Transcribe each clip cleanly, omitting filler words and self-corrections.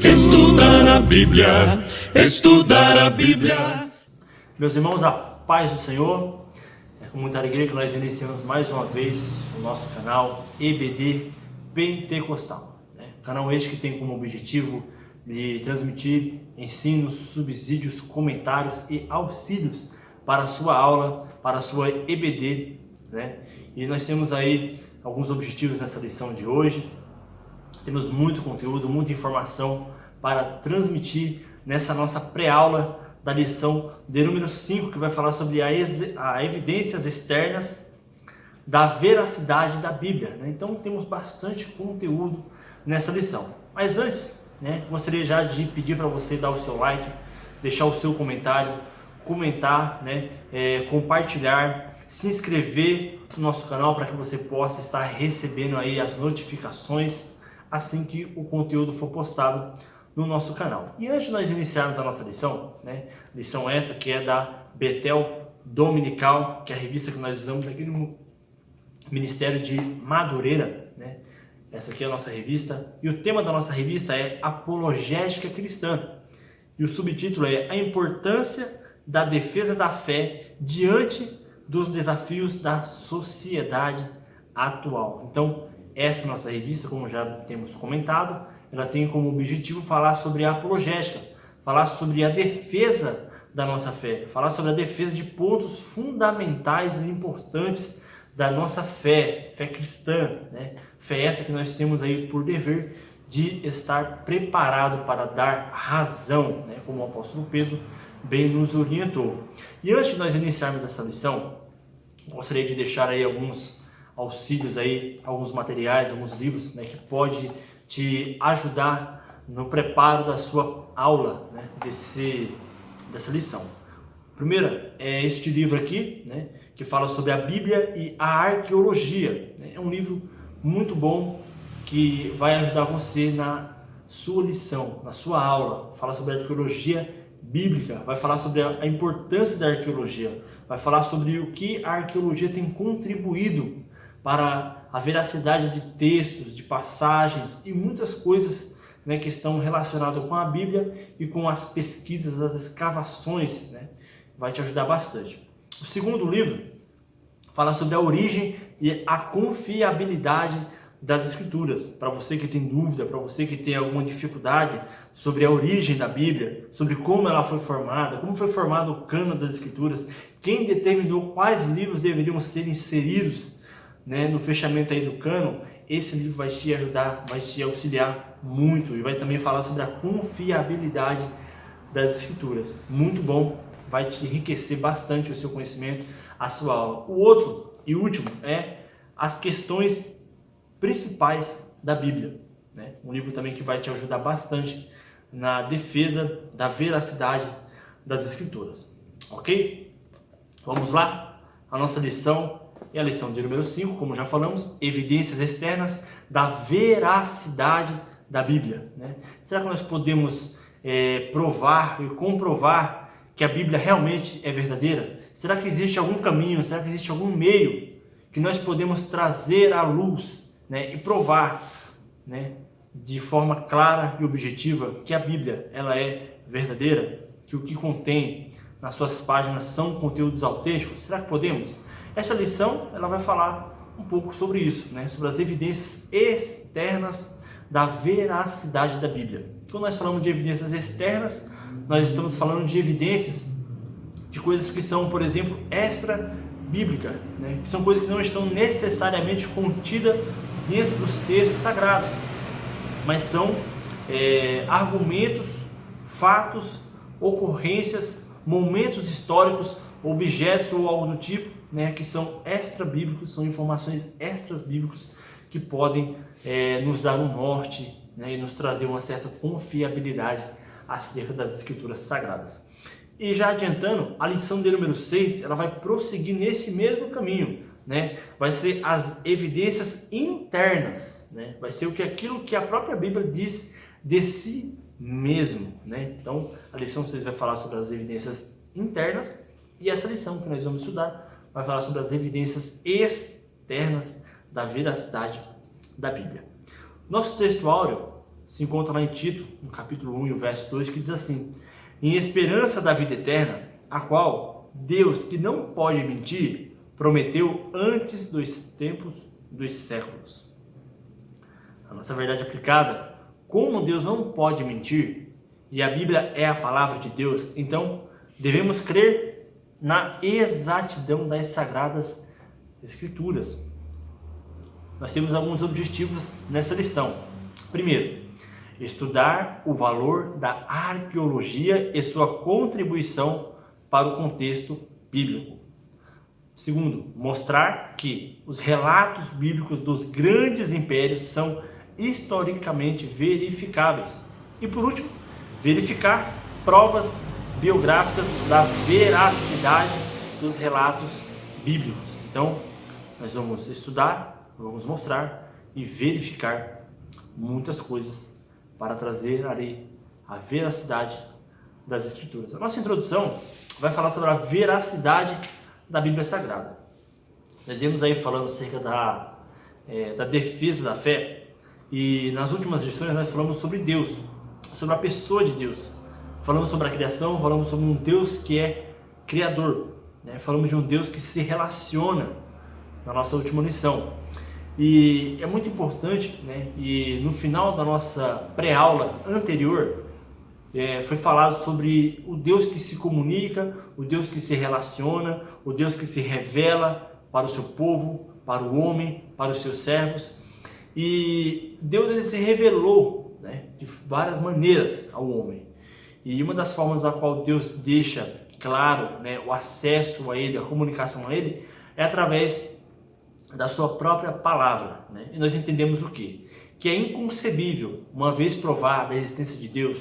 Estudar a Bíblia, estudar a Bíblia. Meus irmãos, a paz do Senhor. É com muita alegria que nós iniciamos mais uma vez o nosso canal EBD Pentecostal. Canal este que tem como objetivo de transmitir ensinos, subsídios, comentários e auxílios para a sua aula, para a sua EBD. E nós temos aí alguns objetivos nessa lição de hoje. Temos muito conteúdo, muita informação para transmitir nessa nossa pré-aula da lição de número 5, que vai falar sobre as evidências externas da veracidade da Bíblia. Então temos bastante conteúdo nessa lição. Mas antes, gostaria já de pedir para você dar o seu like, deixar o seu comentário, comentar, compartilhar, se inscrever no nosso canal para que você possa estar recebendo aí as notificações assim que o conteúdo for postado no nosso canal. E antes de nós iniciarmos a nossa lição, lição essa que é da Betel Dominical, que é a revista que nós usamos aqui no Ministério de Madureira, Essa aqui é a nossa revista, e o tema da nossa revista é Apologética Cristã, e o subtítulo é A Importância da Defesa da Fé Diante dos Desafios da Sociedade Atual. Então, essa nossa revista, como já temos comentado, ela tem como objetivo falar sobre a apologética, falar sobre a defesa da nossa fé, falar sobre a defesa de pontos fundamentais e importantes da nossa fé cristã, Fé essa que nós temos aí por dever de estar preparado para dar razão, como o apóstolo Pedro bem nos orientou. E antes de nós iniciarmos essa lição, gostaria de deixar aí alguns auxílios aí, alguns materiais, alguns livros, que pode te ajudar no preparo da sua aula, dessa lição. Primeiro é este livro aqui, que fala sobre a Bíblia e a arqueologia. É um livro muito bom que vai ajudar você na sua lição, na sua aula. Fala sobre a arqueologia bíblica, vai falar sobre a importância da arqueologia, vai falar sobre o que a arqueologia tem contribuído para a veracidade de textos, de passagens e muitas coisas que estão relacionadas com a Bíblia e com as pesquisas, as escavações, vai te ajudar bastante. O segundo livro fala sobre a origem e a confiabilidade das Escrituras. Para você que tem dúvida, para você que tem alguma dificuldade sobre a origem da Bíblia, sobre como ela foi formada, como foi formado o cânon das Escrituras, quem determinou quais livros deveriam ser inseridos no fechamento aí do cânon, esse livro vai te ajudar, vai te auxiliar muito e vai também falar sobre a confiabilidade das Escrituras. Muito bom, vai te enriquecer bastante o seu conhecimento, a sua aula. O outro e último é as questões principais da Bíblia, Um livro também que vai te ajudar bastante na defesa da veracidade das Escrituras. Ok? Vamos lá? A nossa lição é a lição de número 5, como já falamos, evidências externas da veracidade da Bíblia. Será que nós podemos provar e comprovar que a Bíblia realmente é verdadeira? Será que existe algum caminho, será que existe algum meio que nós podemos trazer à luz e provar de forma clara e objetiva que a Bíblia ela é verdadeira, que o que contém nas suas páginas são conteúdos autênticos? Será que podemos? Essa lição ela vai falar um pouco sobre isso, sobre as evidências externas da veracidade da Bíblia. Quando nós falamos de evidências externas, nós estamos falando de evidências de coisas que são, por exemplo, extra-bíblicas, que são coisas que não estão necessariamente contidas dentro dos textos sagrados, mas são argumentos, fatos, ocorrências, momentos históricos, objetos ou algo do tipo, que são extra-bíblicos, são informações extra-bíblicas que podem nos dar um norte e nos trazer uma certa confiabilidade acerca das Escrituras Sagradas. E já adiantando, a lição de número 6, ela vai prosseguir nesse mesmo caminho, Vai ser as evidências internas, Vai ser aquilo que a própria Bíblia diz de si mesmo, Então, a lição 6 vai falar sobre as evidências internas e essa lição que nós vamos estudar vai falar sobre as evidências externas da veracidade da Bíblia. Nosso texto áureo se encontra lá em Tito, no capítulo 1 e o verso 2, que diz assim: em esperança da vida eterna, a qual Deus, que não pode mentir, prometeu antes dos tempos dos séculos. A nossa verdade aplicada, como Deus não pode mentir, e a Bíblia é a palavra de Deus, então devemos crer na exatidão das Sagradas Escrituras. Nós temos alguns objetivos nessa lição. Primeiro, estudar o valor da arqueologia e sua contribuição para o contexto bíblico. Segundo, mostrar que os relatos bíblicos dos grandes impérios são historicamente verificáveis. E por último, verificar provas biográficas da veracidade dos relatos bíblicos. Então, nós vamos estudar, vamos mostrar e verificar muitas coisas para trazer ali a veracidade das Escrituras. A nossa introdução vai falar sobre a veracidade da Bíblia Sagrada. Nós vimos aí falando acerca da defesa da fé, e nas últimas lições nós falamos sobre Deus, sobre a pessoa de Deus. Falamos sobre a criação, falamos sobre um Deus que é criador, né? Falamos de um Deus que se relaciona na nossa última lição. E é muito importante, né? E no final da nossa pré-aula anterior, foi falado sobre o Deus que se comunica, o Deus que se relaciona, o Deus que se revela para o seu povo, para o homem, para os seus servos. E Deus, ele se revelou, né, de várias maneiras ao homem. E uma das formas a qual Deus deixa claro, né, o acesso a Ele, a comunicação a Ele, é através da sua própria palavra, né? E nós entendemos o quê? Que é inconcebível, uma vez provada a existência de Deus,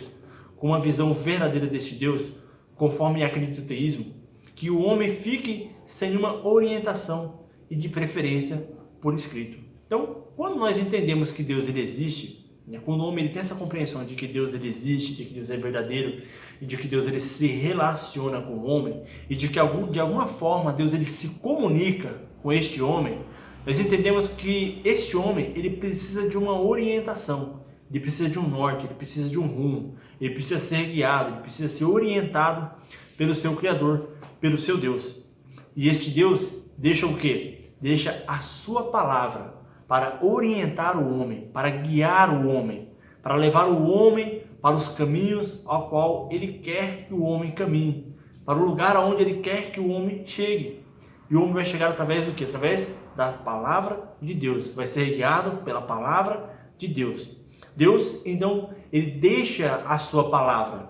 com uma visão verdadeira deste Deus, conforme acredita o teísmo, que o homem fique sem uma orientação e de preferência por escrito. Então, quando nós entendemos que Deus ele existe, né, quando o homem ele tem essa compreensão de que Deus ele existe, de que Deus é verdadeiro e de que Deus ele se relaciona com o homem e de que de alguma forma Deus ele se comunica com este homem, nós entendemos que este homem ele precisa de uma orientação, ele precisa de um norte, ele precisa de um rumo, ele precisa ser guiado, ele precisa ser orientado pelo seu Criador, pelo seu Deus. E este Deus deixa o quê? Deixa a sua palavra para orientar o homem, para guiar o homem, para levar o homem para os caminhos ao qual ele quer que o homem caminhe, para o lugar aonde ele quer que o homem chegue. E o homem vai chegar através do quê? Através da palavra de Deus. Vai ser guiado pela palavra de Deus. Deus, então, ele deixa a sua palavra.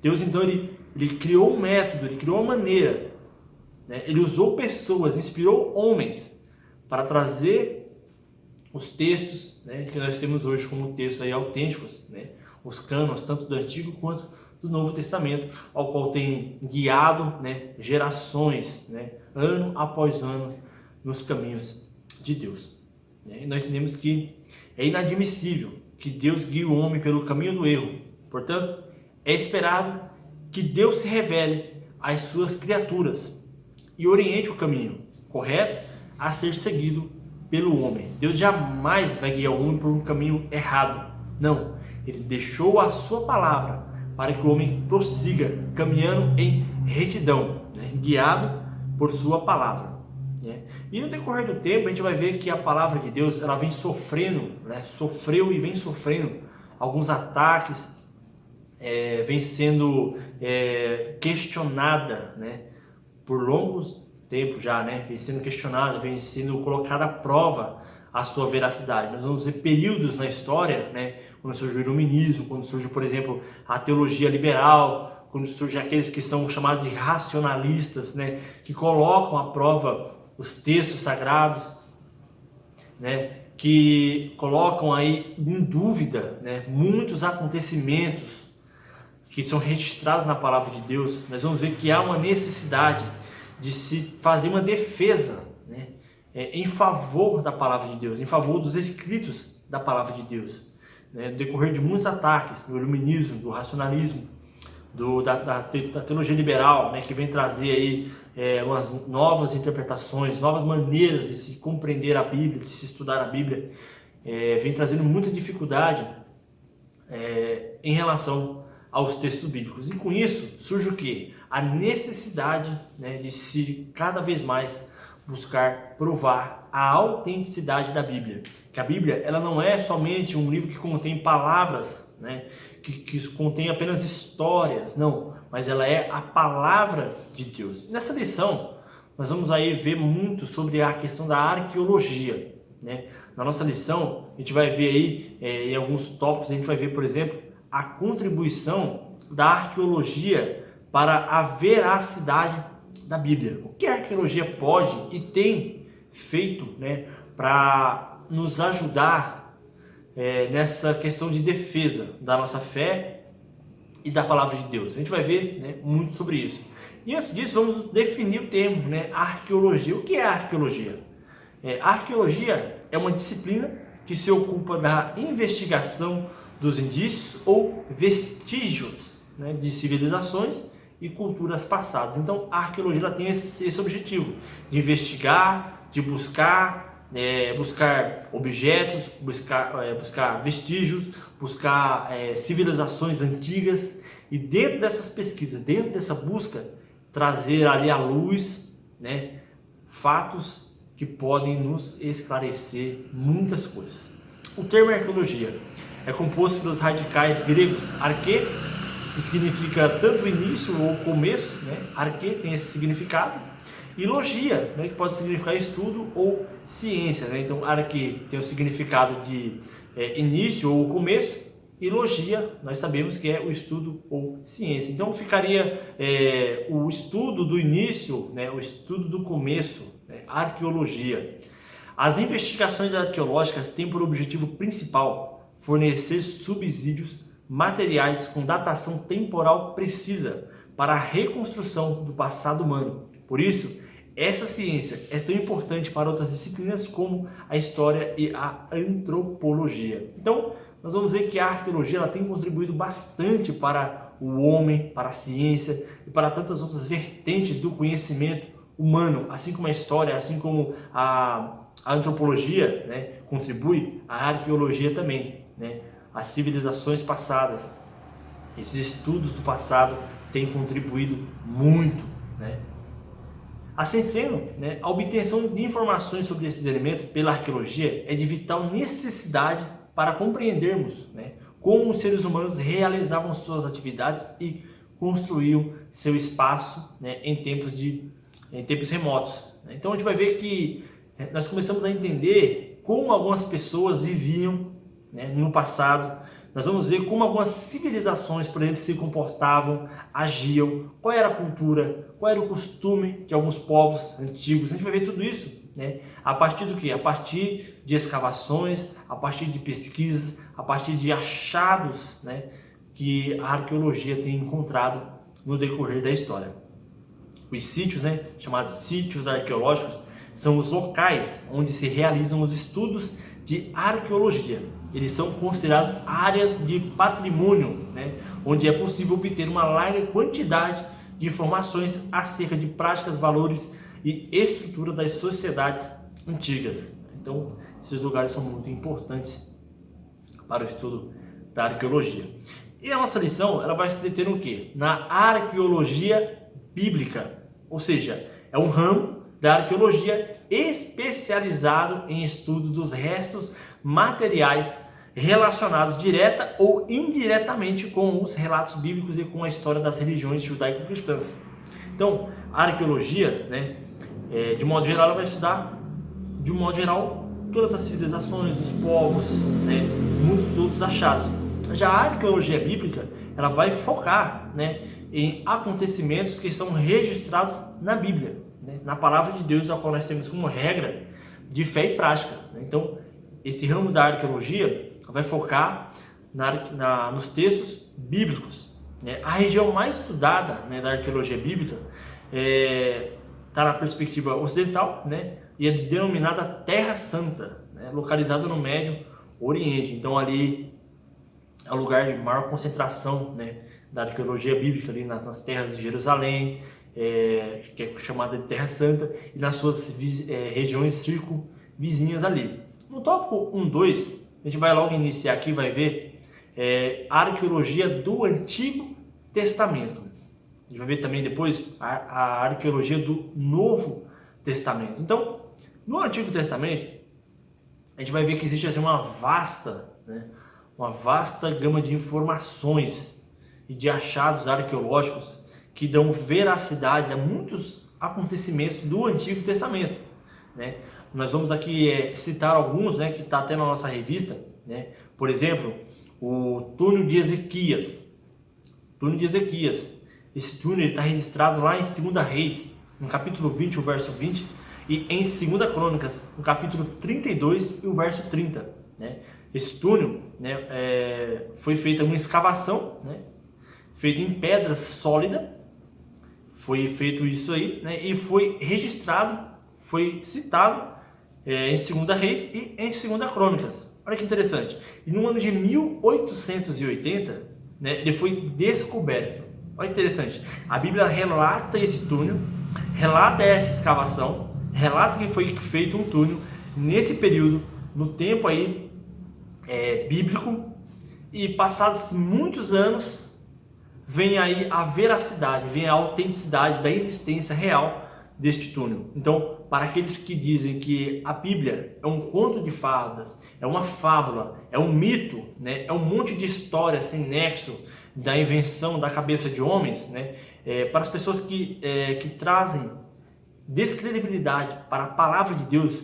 Deus, então, ele criou um método, ele criou uma maneira, né? Ele usou pessoas, inspirou homens para trazer os textos, né, que nós temos hoje como textos aí autênticos, né? Os cânones, tanto do Antigo quanto do Novo Testamento, ao qual tem guiado, né, gerações, né, ano após ano, nos caminhos de Deus. E nós entendemos que é inadmissível que Deus guie o homem pelo caminho do erro. Portanto, é esperado que Deus se revele às suas criaturas e oriente o caminho correto a ser seguido pelo homem. Deus jamais vai guiar o homem por um caminho errado. Não, ele deixou a sua palavra para que o homem prossiga caminhando em retidão, né? Guiado por sua palavra, né? E no decorrer do tempo a gente vai ver que a palavra de Deus ela vem sofrendo, né? Sofreu e vem sofrendo alguns ataques, vem sendo questionada, né? Por longos tempo já, né? Vem sendo questionado, vem sendo colocada à prova a sua veracidade. Nós vamos ver períodos na história, né? Quando surge o iluminismo, quando surge, por exemplo, a teologia liberal, quando surgem aqueles que são chamados de racionalistas, né? Que colocam à prova os textos sagrados, né? Que colocam aí em dúvida, né? Muitos acontecimentos que são registrados na palavra de Deus. Nós vamos ver que há uma necessidade de se fazer uma defesa, né, em favor da palavra de Deus, em favor dos escritos da palavra de Deus, né, no decorrer de muitos ataques do iluminismo, do racionalismo, da teologia liberal, né, que vem trazer aí umas novas interpretações, novas maneiras de se compreender a Bíblia, de se estudar a Bíblia. vem trazendo muita dificuldade em relação aos textos bíblicos. E com isso surge o quê? A necessidade, né, de se cada vez mais buscar provar a autenticidade da Bíblia. Que a Bíblia, ela não é somente um livro que contém palavras, né, que contém apenas histórias, não, mas ela é a palavra de Deus. Nessa lição, nós vamos aí ver muito sobre a questão da arqueologia, né? Na nossa lição, a gente vai ver aí, em alguns tópicos, a gente vai ver, por exemplo, a contribuição da arqueologia para a veracidade da Bíblia. O que a arqueologia pode e tem feito, né, para nos ajudar nessa questão de defesa da nossa fé e da palavra de Deus. A gente vai ver, né, muito sobre isso. E antes disso, vamos definir o termo, né, arqueologia. O que é arqueologia? A arqueologia é uma disciplina que se ocupa da investigação dos indícios ou vestígios, né, de civilizações e culturas passadas. Então, a arqueologia ela tem esse objetivo de investigar, de buscar objetos, buscar vestígios, buscar civilizações antigas, e dentro dessas pesquisas, dentro dessa busca, trazer ali à luz, né, fatos que podem nos esclarecer muitas coisas. O termo arqueologia é composto pelos radicais gregos arque, que significa tanto início ou começo, né? Arque tem esse significado, e logia, né, que pode significar estudo ou ciência, né? Então, arque tem o significado de início ou começo, e logia nós sabemos que é o estudo ou ciência. Então, ficaria o estudo do início, né, o estudo do começo, né, arqueologia. As investigações arqueológicas têm por objetivo principal fornecer subsídios materiais com datação temporal precisa para a reconstrução do passado humano. Por isso, essa ciência é tão importante para outras disciplinas como a história e a antropologia. Então, nós vamos ver que a arqueologia ela tem contribuído bastante para o homem, para a ciência e para tantas outras vertentes do conhecimento humano, assim como a história, assim como a antropologia, né, contribui, a arqueologia também, né? As civilizações passadas, esses estudos do passado têm contribuído muito, né? Assim sendo, né, a obtenção de informações sobre esses elementos pela arqueologia é de vital necessidade para compreendermos, né, como os seres humanos realizavam suas atividades e construíam seu espaço, né, em tempos remotos. Então a gente vai ver que nós começamos a entender como algumas pessoas viviam, né, no passado. Nós vamos ver como algumas civilizações, por exemplo, se comportavam, agiam, qual era a cultura, qual era o costume de alguns povos antigos. A gente vai ver tudo isso, né, a partir do quê? A partir de escavações, a partir de pesquisas, a partir de achados, né, que a arqueologia tem encontrado no decorrer da história. Os sítios, né, chamados sítios arqueológicos, são os locais onde se realizam os estudos de arqueologia. Eles são considerados áreas de patrimônio, né, onde é possível obter uma larga quantidade de informações acerca de práticas, valores e estrutura das sociedades antigas. Então, esses lugares são muito importantes para o estudo da arqueologia. E a nossa lição ela vai se deter no quê? Na arqueologia bíblica, ou seja, é um ramo da arqueologia especializado em estudo dos restos materiais relacionados direta ou indiretamente com os relatos bíblicos e com a história das religiões judaico-cristãs. Então, a arqueologia, né, de modo geral, ela vai estudar, de um modo geral, todas as civilizações, os povos, né, muitos outros achados. Já a arqueologia bíblica, ela vai focar, né, em acontecimentos que são registrados na Bíblia, né, na palavra de Deus, a qual nós temos como regra de fé e prática. Então, esse ramo da arqueologia vai focar nos textos bíblicos, né? A região mais estudada, né, da arqueologia bíblica está na perspectiva ocidental, né, e é denominada Terra Santa, né, localizada no Médio Oriente. Então, ali é o lugar de maior concentração, né, da arqueologia bíblica, ali nas terras de Jerusalém, que é chamada de Terra Santa, e nas suas regiões circunvizinhas ali. No tópico 1.2, a gente vai logo iniciar aqui, vai ver a arqueologia do Antigo Testamento. A gente vai ver também depois a arqueologia do Novo Testamento. Então, no Antigo Testamento, a gente vai ver que existe assim, uma vasta gama de informações e de achados arqueológicos que dão veracidade a muitos acontecimentos do Antigo Testamento, né? Nós vamos aqui citar alguns, né, que está até na nossa revista, né? Por exemplo, o túnel de Ezequias. Esse túnel está registrado lá em 2 Reis, no capítulo 20, o verso 20, e em 2 Crônicas, no capítulo 32 e o verso 30. Né? Esse túnel, né, foi feita uma escavação, né, feita em pedra sólida, foi feito isso aí, né, e foi registrado, foi citado em 2 Reis e em 2 Crônicas. Olha que interessante. E no ano de 1880, né, ele foi descoberto. Olha que interessante. A Bíblia relata esse túnel, relata essa escavação, relata que foi feito um túnel nesse período, no tempo aí bíblico, e passados muitos anos, vem aí a veracidade, vem a autenticidade da existência real deste túnel. Então, para aqueles que dizem que a Bíblia é um conto de fadas, é uma fábula, é um mito, né, é um monte de história sem nexo da invenção da cabeça de homens, né, para as pessoas que trazem descredibilidade para a palavra de Deus,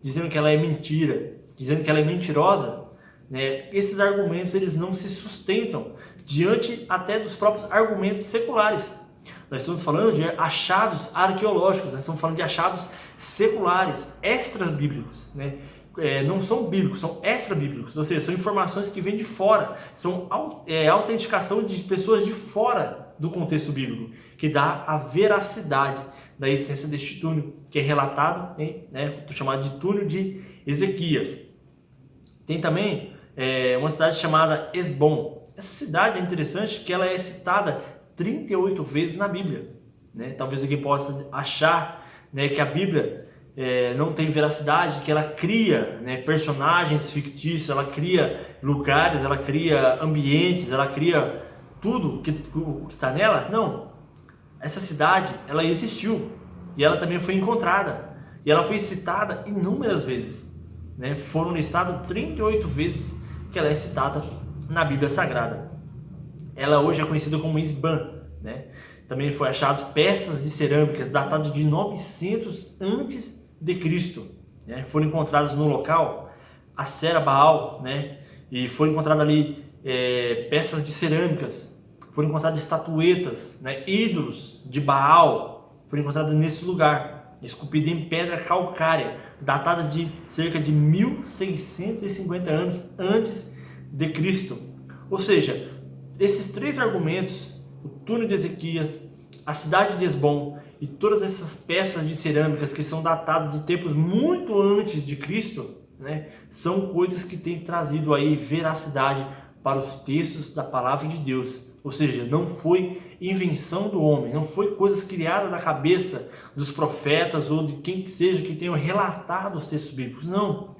dizendo que ela é mentira, dizendo que ela é mentirosa, né, esses argumentos eles não se sustentam diante até dos próprios argumentos seculares. Nós estamos falando de achados arqueológicos, nós estamos falando de achados seculares, extra-bíblicos, né? Não são bíblicos, são extra-bíblicos, ou seja, são informações que vêm de fora, são autenticação de pessoas de fora do contexto bíblico, que dá a veracidade da existência deste túnel, que é relatado em, chamado de túnel de Ezequias. Tem também uma cidade chamada Esbom. Essa cidade é interessante que ela é citada 38 vezes na Bíblia, né? Talvez alguém possa achar, né, que a Bíblia não tem veracidade, que ela cria, né, personagens fictícios, ela cria lugares, ela cria ambientes, ela cria tudo que está nela. Não, essa cidade ela existiu e ela também foi encontrada e ela foi citada inúmeras vezes, né? Foram listadas 38 vezes que ela é citada na Bíblia Sagrada. Ela hoje é conhecida como Esbom, né? Também foi achado peças de cerâmicas datadas de 900 antes de Cristo, né? Foram encontradas no local a Sera Baal, né? E foram encontradas ali peças de cerâmicas, foram encontradas estatuetas, né? Ídolos de Baal, foram encontradas nesse lugar, esculpida em pedra calcária, datada de cerca de 1650 anos antes de Cristo. Ou seja, esses três argumentos, o túnel de Ezequias, a cidade de Esbom e todas essas peças de cerâmicas que são datadas de tempos muito antes de Cristo, né, são coisas que têm trazido aí veracidade para os textos da palavra de Deus. Ou seja, não foi invenção do homem, não foi coisas criadas na cabeça dos profetas ou de quem que seja que tenham relatado os textos bíblicos. Não,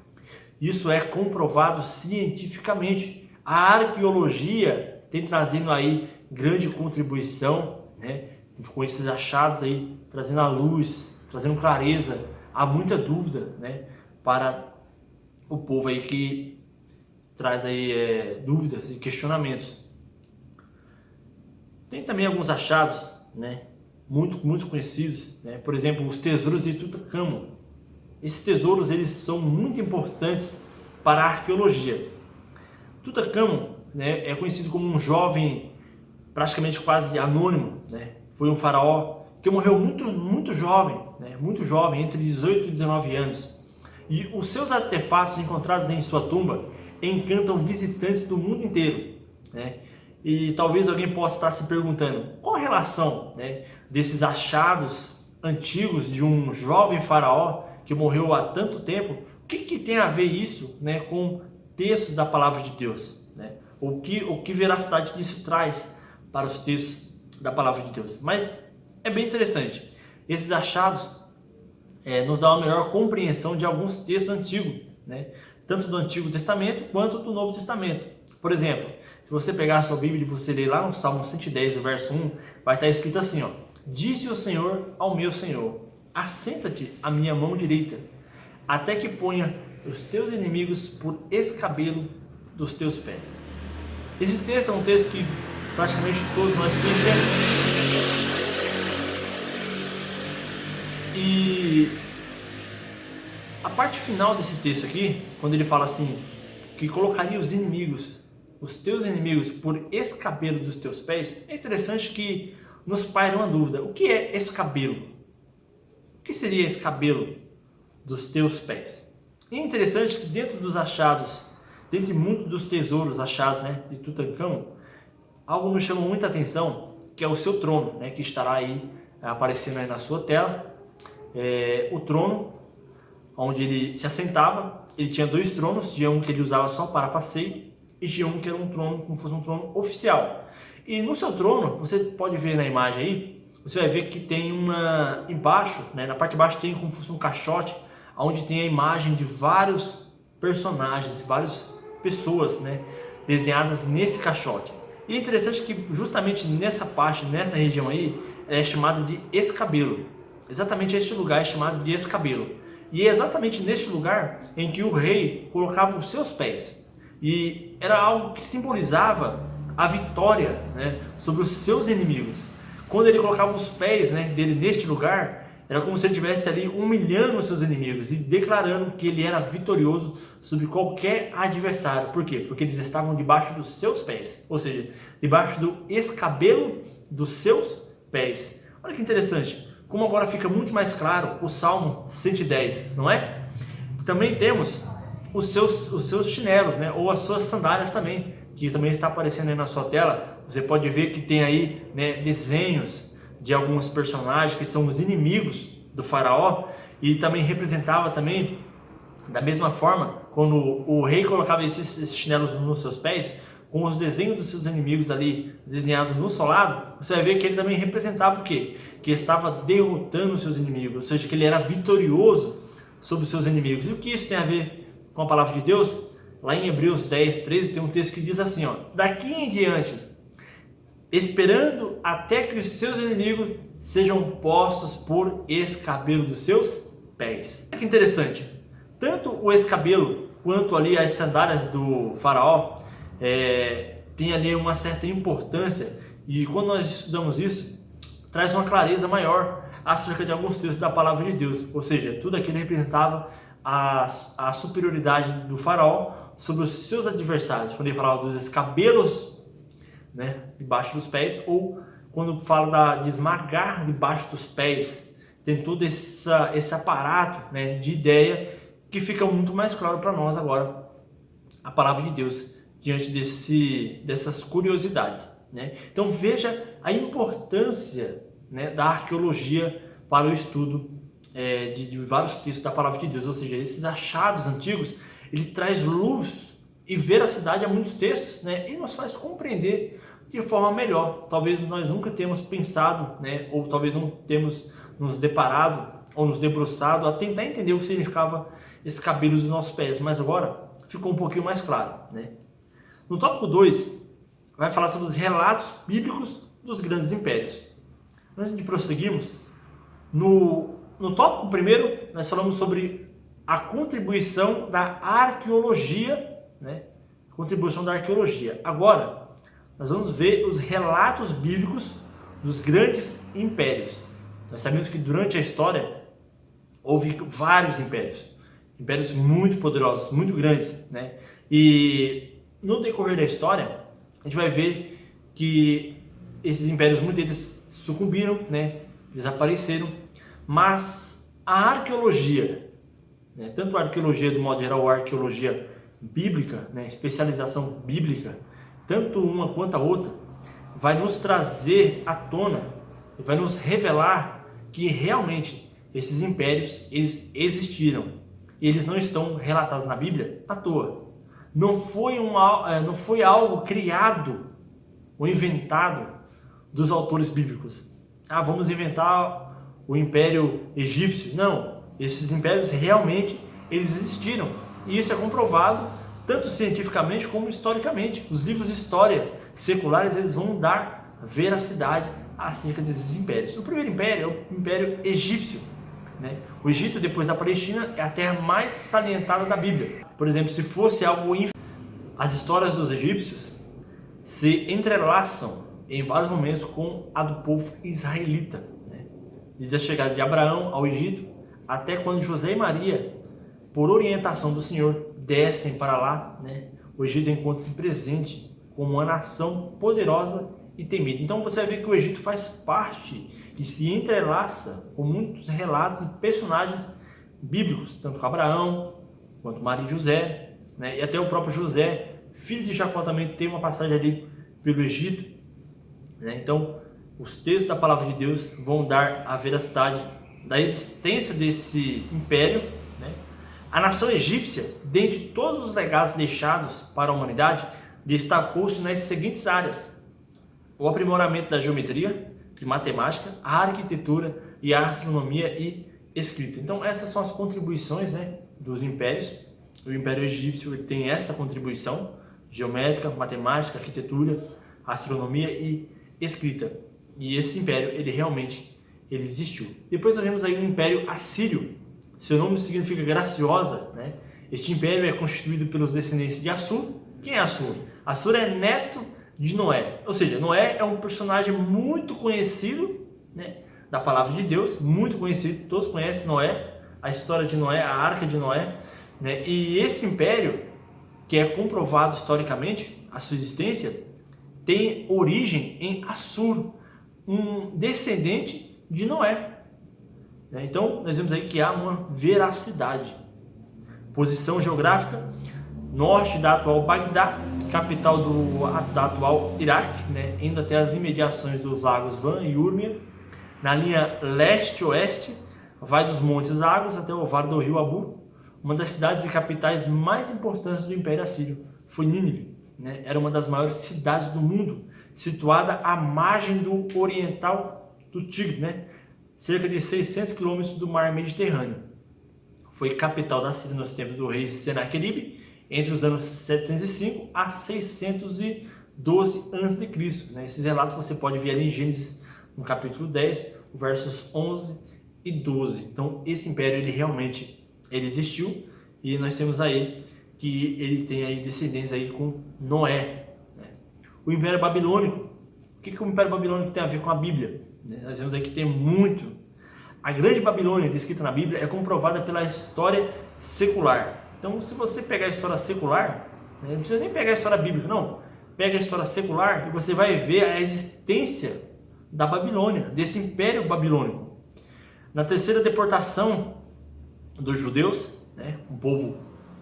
isso é comprovado cientificamente. A arqueologia tem trazendo aí grande contribuição, né, com esses achados aí, trazendo a luz, trazendo clareza. Há muita dúvida, né, para o povo aí que traz aí dúvidas e questionamentos. Tem também alguns achados, né, muito conhecidos, né, por exemplo, os tesouros de Tutankhamon. Esses tesouros eles são muito importantes para a arqueologia. Tutankhamon, né, é conhecido como um jovem praticamente quase anônimo, né? Foi um faraó que morreu muito jovem, né? Muito jovem, entre 18 e 19 anos. E os seus artefatos encontrados em sua tumba encantam visitantes do mundo inteiro, né? E talvez alguém possa estar se perguntando qual a relação, né, desses achados antigos de um jovem faraó que morreu há tanto tempo. O que tem a ver isso, né, com textos da palavra de Deus, né? O que veracidade isso traz para os textos da palavra de Deus? Mas é bem interessante. Esses achados nos dão uma melhor compreensão de alguns textos antigos, né? tanto do Antigo Testamento quanto do Novo Testamento. Por exemplo, se você pegar a sua Bíblia e você ler lá no Salmo 110, o verso 1, vai estar escrito assim, ó: Disse o Senhor ao meu Senhor, assenta-te à minha mão direita, até que ponha os teus inimigos por escabelo dos teus pés. Esse texto é um texto que praticamente todos nós conhecemos. E a parte final desse texto aqui, quando ele fala assim, que colocaria os inimigos, os teus inimigos, por escabelo dos teus pés, é interessante que nos paira uma dúvida. O que é escabelo? O que seria escabelo dos teus pés? E é interessante que dentro dos achados, dentre muitos dos tesouros achados, né, de Tutancâmon, algo nos chama muita atenção, que é o seu trono, né, que estará aí aparecendo aí na sua tela. O trono onde ele se assentava, ele tinha 2 tronos, tinha um que ele usava só para passeio e tinha um que era um trono, como fosse um trono oficial. E no seu trono, você pode ver na imagem aí, você vai ver que tem embaixo, né, na parte de baixo tem como se fosse um caixote, onde tem a imagem de vários personagens, várias pessoas, né, desenhadas nesse caixote. E é interessante que justamente nessa parte, nessa região aí, é chamada de escabelo. Exatamente este lugar é chamado de escabelo. E é exatamente neste lugar em que o rei colocava os seus pés. E era algo que simbolizava a vitória, né, sobre os seus inimigos. Quando ele colocava os pés, né, dele neste lugar, era como se ele estivesse ali humilhando os seus inimigos e declarando que ele era vitorioso sobre qualquer adversário. Por quê? Porque eles estavam debaixo dos seus pés, ou seja, debaixo do escabelo dos seus pés. Olha que interessante, como agora fica muito mais claro o Salmo 110, não é? Também temos os seus chinelos, né, ou as suas sandálias também, que também está aparecendo aí na sua tela. Você pode ver que tem aí, né, desenhos de alguns personagens que são os inimigos do faraó, e também representava também, da mesma forma, quando o rei colocava esses chinelos nos seus pés, com os desenhos dos seus inimigos ali desenhados no solado, você vai ver que ele também representava o quê? Que estava derrotando os seus inimigos, ou seja, que ele era vitorioso sobre os seus inimigos. E o que isso tem a ver com a palavra de Deus? Lá em Hebreus 10, 13 tem um texto que diz assim, ó: daqui em diante, esperando até que os seus inimigos sejam postos por escabelo dos seus pés. Olha que interessante, tanto o escabelo quanto ali as sandálias do faraó tem ali uma certa importância, e quando nós estudamos isso, traz uma clareza maior acerca de alguns textos da palavra de Deus, ou seja, tudo aquilo representava a superioridade do faraó sobre os seus adversários, quando ele falava dos escabelos, né, debaixo dos pés, ou quando fala de esmagar debaixo dos pés, tem todo esse aparato, né, de ideia, que fica muito mais claro para nós agora a palavra de Deus diante dessas curiosidades, né? Então veja a importância, né, da arqueologia para o estudo de vários textos da palavra de Deus, ou seja, esses achados antigos, ele traz luz e veracidade a muitos textos, né, e nos faz compreender de forma melhor. Talvez nós nunca tenhamos pensado, né, ou talvez não temos nos deparado ou nos debruçado a tentar entender o que significava esses cabelos dos nossos pés, mas agora ficou um pouquinho mais claro, né? No tópico 2, vai falar sobre os relatos bíblicos dos grandes impérios. Antes de prosseguirmos, no tópico 1, nós falamos sobre a contribuição da arqueologia, né? Contribuição da arqueologia. Agora, nós vamos ver os relatos bíblicos dos grandes impérios. Nós sabemos que durante a história houve vários impérios muito poderosos, muito grandes, né? E no decorrer da história, a gente vai ver que esses impérios, muitos deles sucumbiram, né? Desapareceram, mas a arqueologia, né? Tanto a arqueologia do modo geral, a arqueologia bíblica, né? Especialização bíblica, tanto uma quanto a outra, vai nos trazer à tona, vai nos revelar que realmente esses impérios, eles existiram, e eles não estão relatados na Bíblia à toa. Não foi algo criado ou inventado dos autores bíblicos. Vamos inventar o Império Egípcio. Não, esses impérios realmente eles existiram. E isso é comprovado tanto cientificamente como historicamente. Os livros de história seculares, eles vão dar veracidade acerca desses impérios. O primeiro império é o Império Egípcio, né? O Egito, depois da Palestina, é a terra mais salientada da Bíblia. Por exemplo, se fosse algo... As histórias dos egípcios se entrelaçam em vários momentos com a do povo israelita, né? Desde a chegada de Abraão ao Egito, até quando José e Maria, por orientação do Senhor, descem para lá, né? O Egito encontra-se presente como uma nação poderosa e temida. Então você vai ver que o Egito faz parte e se entrelaça com muitos relatos e personagens bíblicos, tanto com Abraão quanto Maria e José, né? E até o próprio José, filho de Jacó, também tem uma passagem ali pelo Egito, né? Então os textos da palavra de Deus vão dar a veracidade da existência desse império, né? A nação egípcia, dentre todos os legados deixados para a humanidade, destacou-se nas seguintes áreas: o aprimoramento da geometria e matemática, a arquitetura e a astronomia e escrita. Então essas são as contribuições, né, dos impérios. O Império Egípcio tem essa contribuição geométrica, matemática, arquitetura, astronomia e escrita. E esse império, ele realmente existiu. Depois nós vemos aí o Império Assírio. Seu nome significa graciosa, né? Este império é constituído pelos descendentes de Assur. Quem é Assur? Assur é neto de Noé. Ou seja, Noé é um personagem muito conhecido, né, da palavra de Deus, muito conhecido. Todos conhecem Noé, a história de Noé, a arca de Noé, né? E esse império, que é comprovado historicamente, a sua existência, tem origem em Assur, um descendente de Noé. Então, nós vemos aí que há uma veracidade. Posição geográfica: norte da atual Bagdá, capital da atual Iraque, né? Indo até as imediações dos lagos Van e Urmia. Na linha leste-oeste, vai dos Montes Zagros até o vale do rio Abu. Uma das cidades e capitais mais importantes do Império Assírio foi Nínive, né? Era uma das maiores cidades do mundo, situada à margem do oriental do Tigre, né? Cerca de 600 quilômetros do mar Mediterrâneo. Foi capital da Síria nos tempos do rei Senaqueribe, entre os anos 705 a 612 a.C., né? Esses relatos você pode ver ali em Gênesis, no capítulo 10, versos 11 e 12. Então, esse império, ele realmente existiu, e nós temos aí que ele tem aí descendentes aí com Noé, né? O Império Babilônico. O que o Império Babilônico tem a ver com a Bíblia? Nós vemos aí que tem muito. A grande Babilônia, descrita na Bíblia, é comprovada pela história secular. Então, se você pegar a história secular, né, não precisa nem pegar a história bíblica, não. Pega a história secular e você vai ver a existência da Babilônia, desse Império Babilônico. Na terceira deportação dos judeus, né, um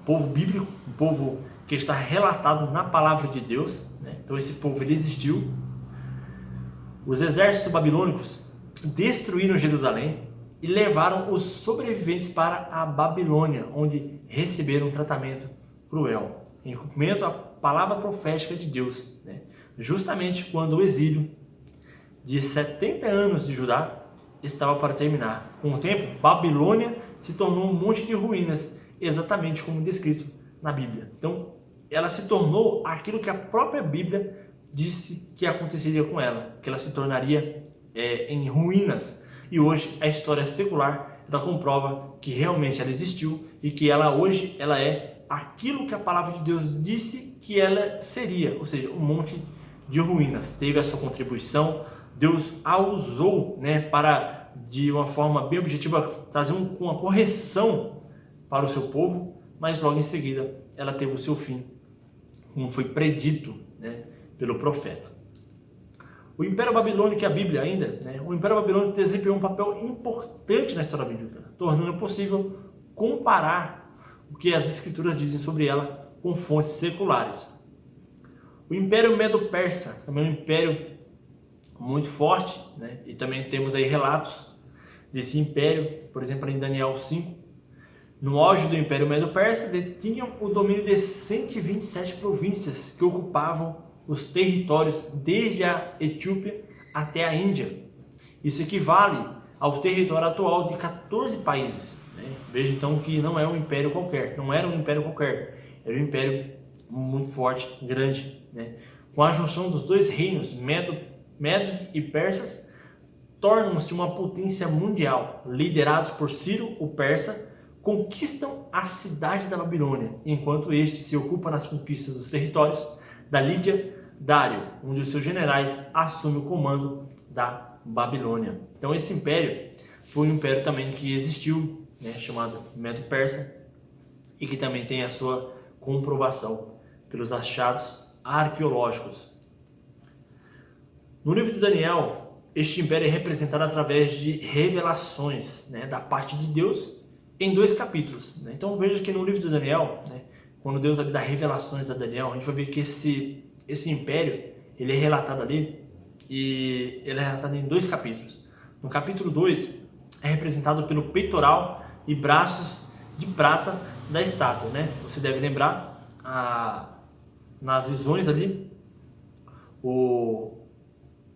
povo bíblico, um povo que está relatado na palavra de Deus, né? Então esse povo, ele existiu. Os exércitos babilônicos destruíram Jerusalém e levaram os sobreviventes para a Babilônia, onde receberam um tratamento cruel, em cumprimento à palavra profética de Deus, né? Justamente quando o exílio de 70 anos de Judá estava para terminar. Com o tempo, Babilônia se tornou um monte de ruínas, exatamente como descrito na Bíblia. Então, ela se tornou aquilo que a própria Bíblia disse que aconteceria com ela, que ela se tornaria em ruínas. E hoje a história secular ela comprova que realmente ela existiu e que ela hoje ela é aquilo que a palavra de Deus disse que ela seria, ou seja, um monte de ruínas. Teve a sua contribuição, Deus a usou, né, para, de uma forma bem objetiva, trazer uma correção para o seu povo, mas logo em seguida ela teve o seu fim, como foi predito, né, pelo profeta. O Império Babilônico e a Bíblia ainda, né, o Império Babilônico desempenhou um papel importante na história bíblica, tornando possível comparar o que as escrituras dizem sobre ela com fontes seculares. O Império Medo-Persa também é um império muito forte, né? E também temos aí relatos desse império, por exemplo, em Daniel 5. No auge do Império Medo-Persa, detinham o domínio de 127 províncias que ocupavam os territórios desde a Etiópia até a Índia. Isso equivale ao território atual de 14 países. né? Veja então que não é um império qualquer, não era um império qualquer, era um império muito forte, grande, né? Com a junção dos dois reinos, Medos e Persas, tornam-se uma potência mundial. Liderados por Ciro, o persa, conquistam a cidade da Babilônia, enquanto este se ocupa nas conquistas dos territórios da Lídia. Dário, um de seus generais, assume o comando da Babilônia. Então esse império foi um império também que existiu, né, chamado Medo-Persa, e que também tem a sua comprovação pelos achados arqueológicos. No livro de Daniel, este império é representado através de revelações, né, da parte de Deus em 2 capítulos. Né? Então veja que no livro de Daniel, né, quando Deus ali dá revelações a Daniel, a gente vai ver que esse império ele é relatado ali, e ele é relatado em 2 capítulos. No capítulo 2 é representado pelo peitoral e braços de prata da estátua, né? Você deve lembrar nas visões ali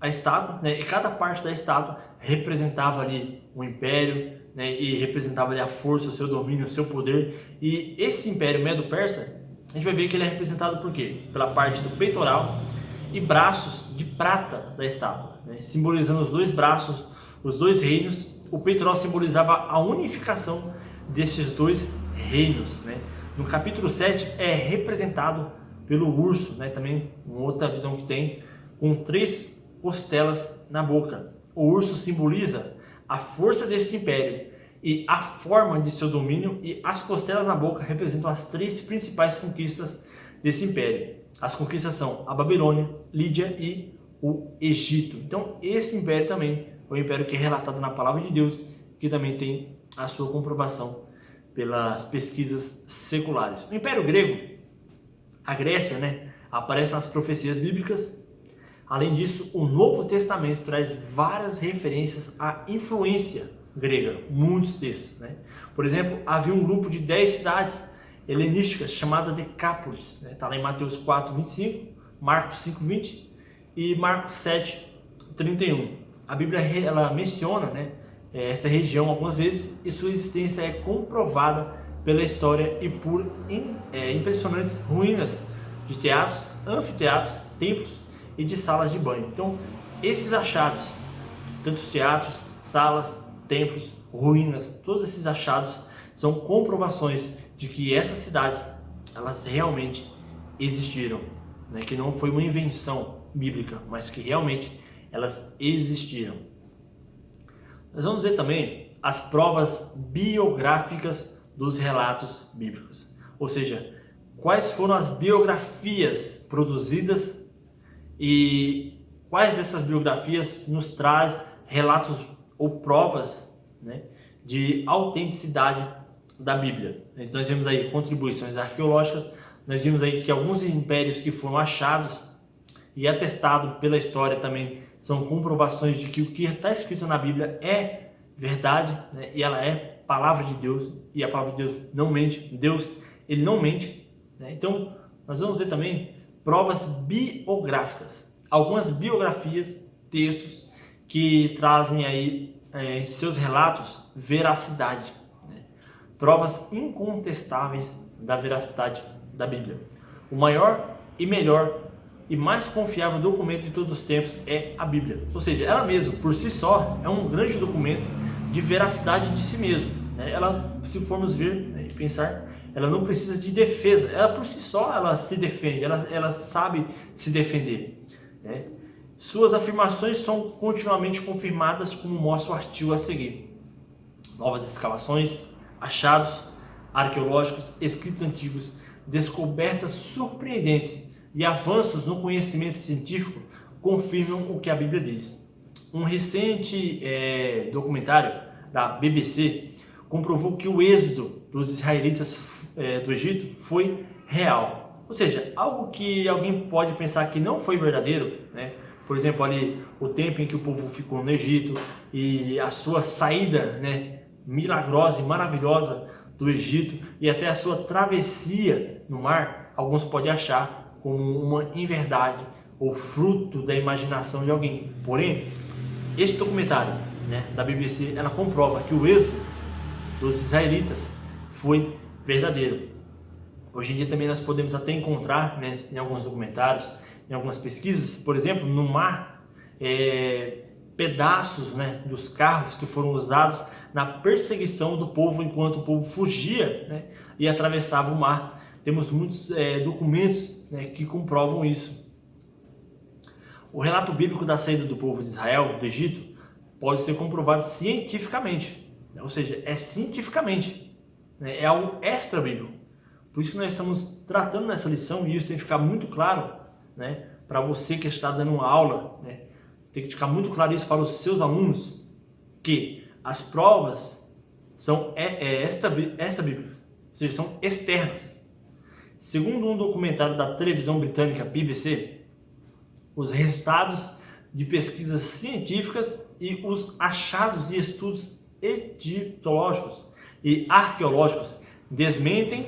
a estátua, né? E cada parte da estátua representava ali um império, né? E representava ali a força, o seu domínio, o seu poder. E esse império Medo-Persa, a gente vai ver que ele é representado por quê? Pela parte do peitoral e braços de prata da estátua, né? Simbolizando os 2 braços, os 2 reinos. O peitoral simbolizava a unificação desses 2 reinos, né? No capítulo 7 é representado pelo urso, né? Também uma outra visão que tem, com 3 costelas na boca. O urso simboliza a força deste império e a forma de seu domínio, e as costelas na boca representam as 3 principais conquistas desse império. As conquistas são a Babilônia, Lídia e o Egito. Então esse império também é um império que é relatado na palavra de Deus, que também tem a sua comprovação pelas pesquisas seculares. O Império Grego, a Grécia, né, aparece nas profecias bíblicas. Além disso, o Novo Testamento traz várias referências à influência grega, muitos textos, né? Por exemplo, havia um grupo de 10 cidades helenísticas chamada Decápolis, né? Está lá em Mateus 4:25, Marcos 5:20 e Marcos 7:31. A Bíblia ela menciona, né, essa região algumas vezes, e sua existência é comprovada pela história e por impressionantes ruínas de teatros, anfiteatros, templos e de salas de banho. Então, esses achados, tantos teatros, salas, templos, ruínas, todos esses achados são comprovações de que essas cidades, elas realmente existiram, né? Que não foi uma invenção bíblica, mas que realmente elas existiram. Nós vamos ver também as provas biográficas dos relatos bíblicos, ou seja, quais foram as biografias produzidas e quais dessas biografias nos traz relatos ou provas, né, de autenticidade da Bíblia. Então, nós vemos aí contribuições arqueológicas, nós vimos aí que alguns impérios que foram achados e atestados pela história também são comprovações de que o que está escrito na Bíblia é verdade, né, e ela é palavra de Deus, e a palavra de Deus não mente. Deus, ele não mente, né? Então, nós vamos ver também provas biográficas, algumas biografias, textos que trazem aí em seus relatos veracidade, né? Provas incontestáveis da veracidade da Bíblia. O maior e melhor e mais confiável documento de todos os tempos é a Bíblia. Ou seja, ela mesma, por si só, é um grande documento de veracidade de si mesmo, né? Ela, se formos ver, né, e pensar, ela não precisa de defesa. Ela, por si só, ela se defende, ela sabe se defender, né? Suas afirmações são continuamente confirmadas, como mostra o artigo a seguir. Novas escavações, achados arqueológicos, escritos antigos, descobertas surpreendentes e avanços no conhecimento científico confirmam o que a Bíblia diz. Um recente documentário da BBC comprovou que o êxodo dos israelitas do Egito foi real. Ou seja, algo que alguém pode pensar que não foi verdadeiro, né? Por exemplo, ali o tempo em que o povo ficou no Egito e a sua saída, né, milagrosa e maravilhosa do Egito e até a sua travessia no mar, alguns podem achar como uma inverdade ou fruto da imaginação de alguém. Porém, esse documentário, né, da BBC, ela comprova que o êxodo dos israelitas foi verdadeiro. Hoje em dia também nós podemos até encontrar, né, em alguns documentários, em algumas pesquisas, por exemplo, no mar, pedaços, né, dos carros que foram usados na perseguição do povo enquanto o povo fugia, né, e atravessava o mar. Temos muitos documentos, né, que comprovam isso. O relato bíblico da saída do povo de Israel do Egito pode ser comprovado cientificamente, né, ou seja, é cientificamente, né, é algo extra bíblico. Por isso que nós estamos tratando nessa lição, e isso tem que ficar muito claro, né, para você que está dando uma aula, né, tem que ficar muito claro isso para os seus alunos, que as provas são extra-bíblicas, ou seja, são externas. Segundo um documentário da televisão britânica BBC, os resultados de pesquisas científicas e os achados de estudos egiptológicos e arqueológicos desmentem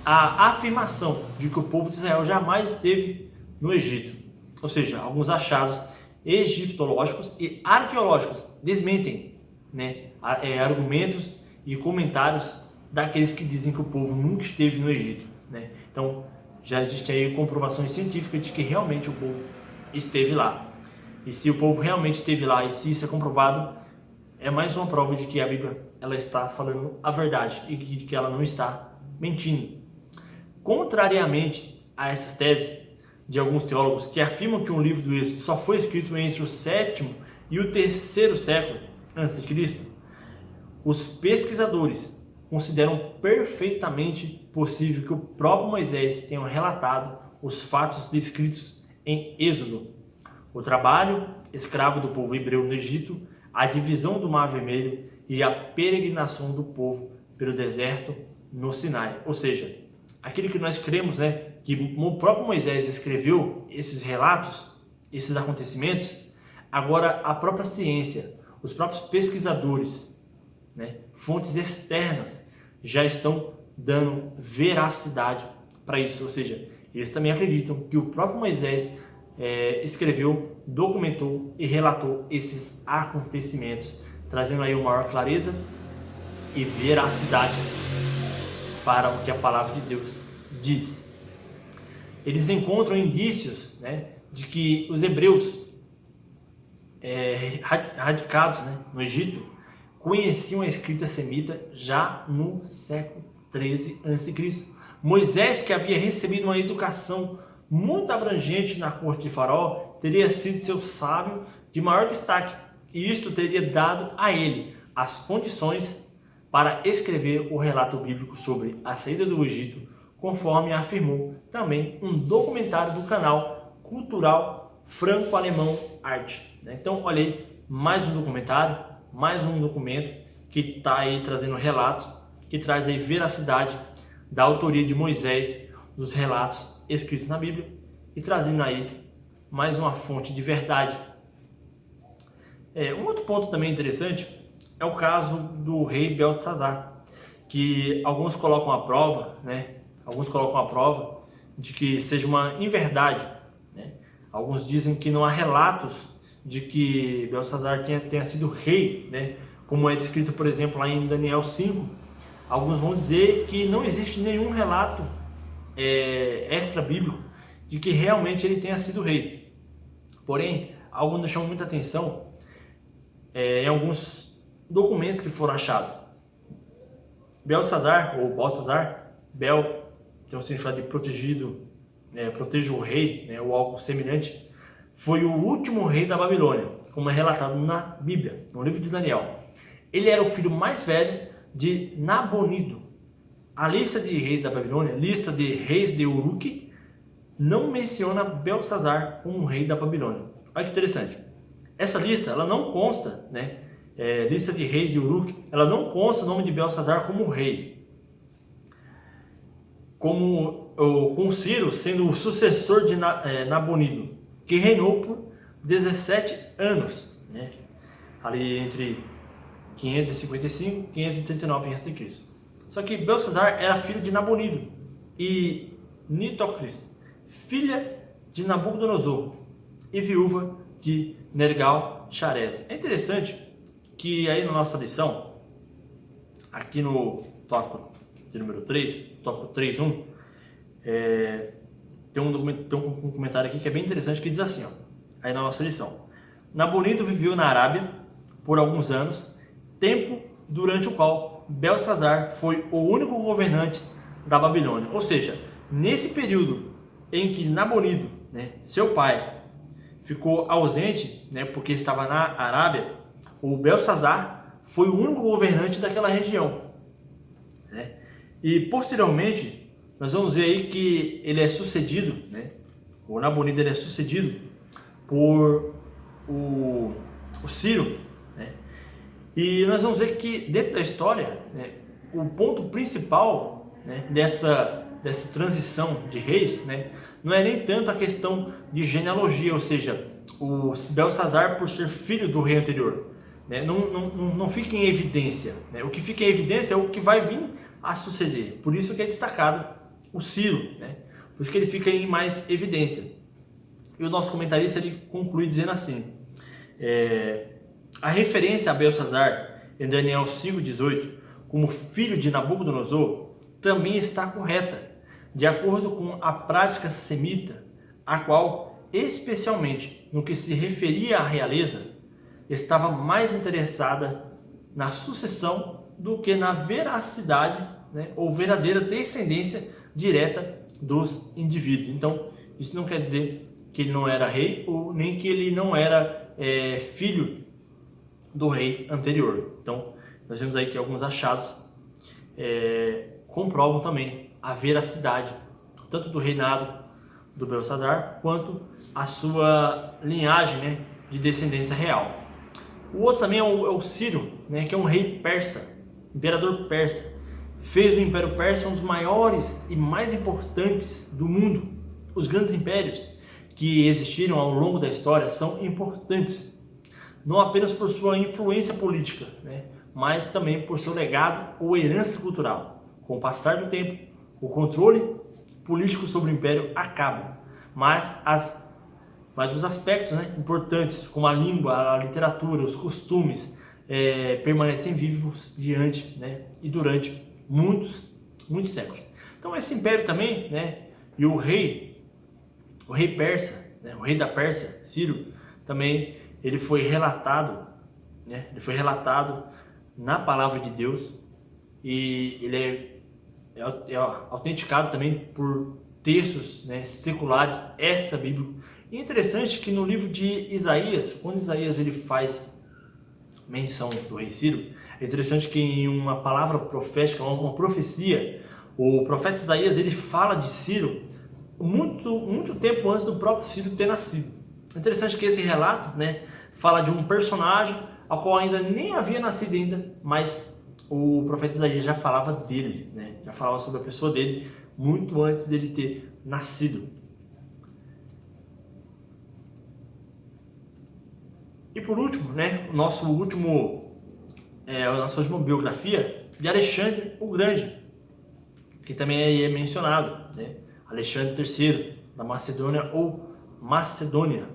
a afirmação de que o povo de Israel jamais esteve no Egito. Ou seja, alguns achados egiptológicos e arqueológicos desmentem, né, argumentos e comentários daqueles que dizem que o povo nunca esteve no Egito, né? Então, já existem aí comprovações científicas de que realmente o povo esteve lá. E se o povo realmente esteve lá, e se isso é comprovado, é mais uma prova de que a Bíblia ela está falando a verdade e de que ela não está mentindo. Contrariamente a essas teses de alguns teólogos que afirmam que um livro do Êxodo só foi escrito entre o 7º e o 3º século a.C., os pesquisadores consideram perfeitamente possível que o próprio Moisés tenha relatado os fatos descritos em Êxodo: o trabalho escravo do povo hebreu no Egito, a divisão do Mar Vermelho e a peregrinação do povo pelo deserto no Sinai. Ou seja, aquilo que nós cremos, né, que o próprio Moisés escreveu esses relatos, esses acontecimentos, agora a própria ciência, os próprios pesquisadores, né, fontes externas, já estão dando veracidade para isso. Ou seja, eles também acreditam que o próprio Moisés escreveu, documentou e relatou esses acontecimentos, trazendo aí uma maior clareza e veracidade para o que a palavra de Deus diz. Eles encontram indícios, né, de que os hebreus radicados, né, no Egito conheciam a escrita semita já no século 13 a.C. Moisés, que havia recebido uma educação muito abrangente na corte de Faraó, teria sido seu sábio de maior destaque, e isto teria dado a ele as condições para escrever o relato bíblico sobre a saída do Egito, conforme afirmou também um documentário do canal cultural franco-alemão Arte. Então, olha aí, mais um documentário, mais um documento que está aí trazendo relatos, que traz aí veracidade da autoria de Moisés, dos relatos escritos na Bíblia, e trazendo aí mais uma fonte de verdade. Um outro ponto também interessante é o caso do rei Beltesazar, que alguns colocam à prova, né? Alguns colocam à prova de que seja uma inverdade, né? Alguns dizem que não há relatos de que Beltesazar tenha sido rei, né? Como é descrito, por exemplo, lá em Daniel 5. Alguns vão dizer que não existe nenhum relato extra-bíblico de que realmente ele tenha sido rei. Porém, algo nos chama muita atenção em alguns documentos que foram achados. Beltesazar, ou Baltazar, Bel tem um significado de protegido, proteja o rei, né, ou algo semelhante, foi o último rei da Babilônia, como é relatado na Bíblia, no livro de Daniel. Ele era o filho mais velho de Nabonido. A lista de reis da Babilônia, lista de reis de Uruque, não menciona Beltesazar como rei da Babilônia. Olha que interessante. Essa lista, ela não consta, né? Lista de reis de Uruque, ela não consta o nome de Beltesazar como rei. Com Ciro sendo o sucessor de Nabonido, que reinou por 17 anos, né? Ali entre 555 e 539 a.C. Só que Beltesazar era filho de Nabonido e Nitocris, filha de Nabucodonosor e viúva de Nergal-Sharezer. É interessante que aí na nossa lição, aqui no tópico de número 3, tópico 3.1, tem um comentário aqui que é bem interessante, que diz assim, ó, aí na nossa lição: Nabonido viveu na Arábia por alguns anos, tempo durante o qual Belsazar foi o único governante da Babilônia. Ou seja, nesse período em que Nabonido, né, seu pai, ficou ausente, né, porque estava na Arábia, o Belsazar foi o único governante daquela região, né? E posteriormente nós vamos ver aí que ele é sucedido, né, o Nabonido ele é sucedido por o Ciro, né? E nós vamos ver que dentro da história, né, o ponto principal, né, dessa transição de reis, né, não é nem tanto a questão de genealogia, ou seja, o Belsazar por ser filho do rei anterior, né, não fica em evidência, né? O que fica em evidência é o que vai vir a suceder. Por isso que é destacado o Ciro, né? Por isso que ele fica em mais evidência. E o nosso comentarista ele conclui dizendo assim: a referência a Belsazar em Daniel 5,18 como filho de Nabucodonosor também está correta, de acordo com a prática semita, a qual, especialmente no que se referia à realeza, estava mais interessada na sucessão do que na veracidade, né, ou verdadeira descendência direta dos indivíduos. Então, isso não quer dizer que ele não era rei, ou nem que ele não era filho do rei anterior. Então, nós vemos aí que alguns achados comprovam também a veracidade tanto do reinado do Belsazar quanto a sua linhagem, né, de descendência real. O outro também é o Ciro, né, que é um rei persa, imperador persa. Fez o Império Persa um dos maiores e mais importantes do mundo. Os grandes impérios que existiram ao longo da história são importantes, não apenas por sua influência política, né, mas também por seu legado ou herança cultural. Com o passar do tempo, o controle político sobre o império acaba, mas os aspectos, né, importantes, como a língua, a literatura, os costumes, permanecem vivos diante, né, e durante muitos séculos. Então esse império também, né, e o rei persa, né, o rei da Pérsia, Ciro, também ele foi relatado, né, na palavra de Deus, e ele é autenticado também por textos, né, seculares extra-bíblicos. E é interessante que no livro de Isaías, quando Isaías ele faz menção do rei Ciro, é interessante que em uma palavra profética, uma profecia, o profeta Isaías ele fala de Ciro muito tempo antes do próprio Ciro ter nascido. É interessante que esse relato, né, fala de um personagem ao qual ainda nem havia nascido ainda, mas o profeta Isaías já falava dele, né, já falava sobre a pessoa dele muito antes dele ter nascido. E por último, né, a nossa última biografia de Alexandre o Grande, que também é mencionado, né? Alexandre III da Macedônia ou Macedônia,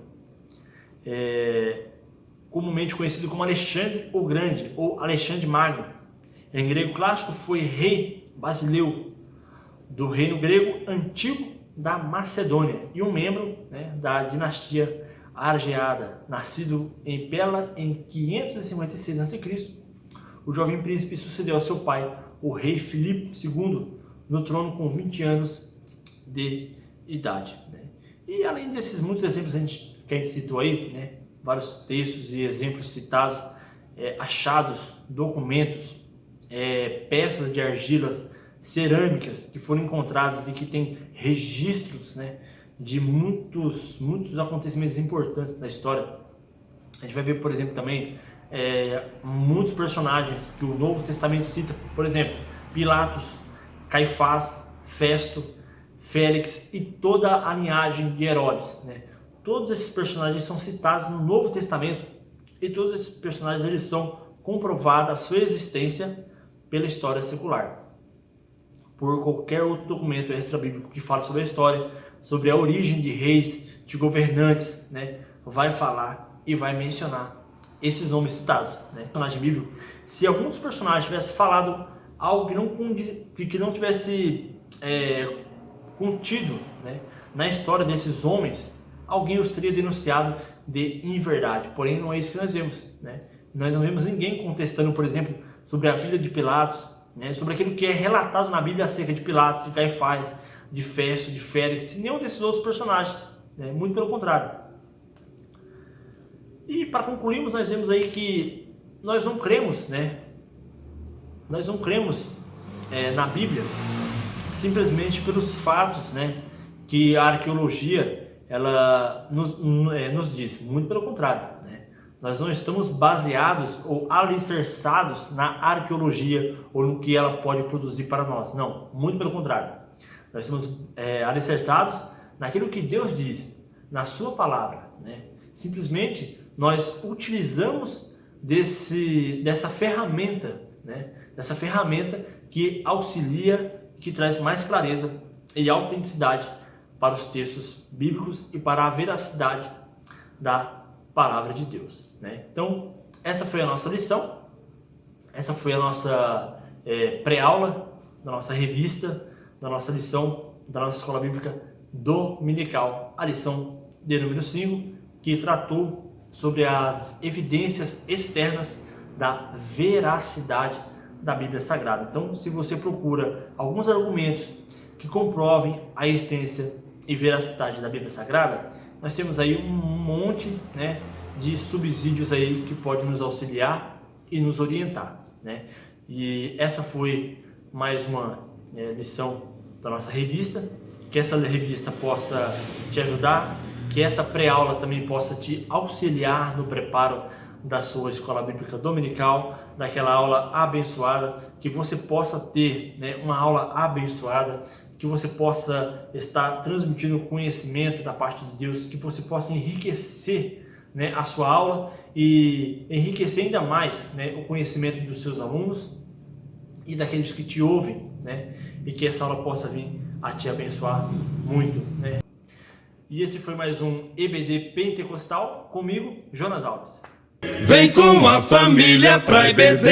comumente conhecido como Alexandre o Grande ou Alexandre Magno. Em grego clássico foi rei Basileu do reino grego antigo da Macedônia e um membro, né, da dinastia Argeada. Nascido em Pela em 556 a.C., o jovem príncipe sucedeu a seu pai, o rei Filipe II, no trono com 20 anos de idade, né? E além desses muitos exemplos que a gente citou aí, né, vários textos e exemplos citados, achados, documentos, peças de argilas, cerâmicas que foram encontradas e que tem registros, né, de muitos acontecimentos importantes da história. A gente vai ver, por exemplo, também muitos personagens que o Novo Testamento cita, por exemplo, Pilatos, Caifás, Festo, Félix e toda a linhagem de Herodes, né? Todos esses personagens são citados no Novo Testamento e todos esses personagens eles são comprovados a sua existência pela história secular, por qualquer outro documento extra-bíblico que fala sobre a história, sobre a origem de reis, de governantes, né? Vai falar e vai mencionar esses nomes citados, né? Personagem bíblico. Se algum dos personagens tivesse falado algo que não tivesse contido, né, na história desses homens, alguém os teria denunciado de inverdade. Porém, não é isso que nós vemos, né? Nós não vemos ninguém contestando, por exemplo, sobre a vida de Pilatos, né, sobre aquilo que é relatado na Bíblia acerca de Pilatos, de Caifás, de Festo, de Félix, e nenhum desses outros personagens, né? Muito pelo contrário. E para concluirmos, nós vemos aí que nós não cremos, né? Nós não cremos na Bíblia simplesmente pelos fatos, né, que a arqueologia ela nos diz. Muito pelo contrário, né? Nós não estamos baseados ou alicerçados na arqueologia ou no que ela pode produzir para nós. Não, muito pelo contrário. Nós estamos alicerçados naquilo que Deus diz, na sua palavra, né? Simplesmente nós utilizamos dessa ferramenta, né? Dessa ferramenta que auxilia, que traz mais clareza e autenticidade para os textos bíblicos e para a veracidade da palavra de Deus, né? Então, essa foi a nossa lição, essa foi a nossa pré-aula da nossa revista, da nossa lição da nossa escola bíblica dominical, a lição de número 5, que tratou sobre as evidências externas da veracidade da Bíblia Sagrada. Então, se você procura alguns argumentos que comprovem a existência e veracidade da Bíblia Sagrada, nós temos aí um monte, né, de subsídios aí que pode nos auxiliar e nos orientar, né? E essa foi mais uma lição da nossa revista. Que essa revista possa te ajudar, que essa pré-aula também possa te auxiliar no preparo da sua escola bíblica dominical, daquela aula abençoada, que você possa ter, né, uma aula abençoada, que você possa estar transmitindo conhecimento da parte de Deus, que você possa enriquecer, né, a sua aula e enriquecer ainda mais, né, o conhecimento dos seus alunos e daqueles que te ouvem, né, e que essa aula possa vir a te abençoar muito, né? E esse foi mais um EBD Pentecostal comigo, Jonas Alves. Vem com a família pra IBD.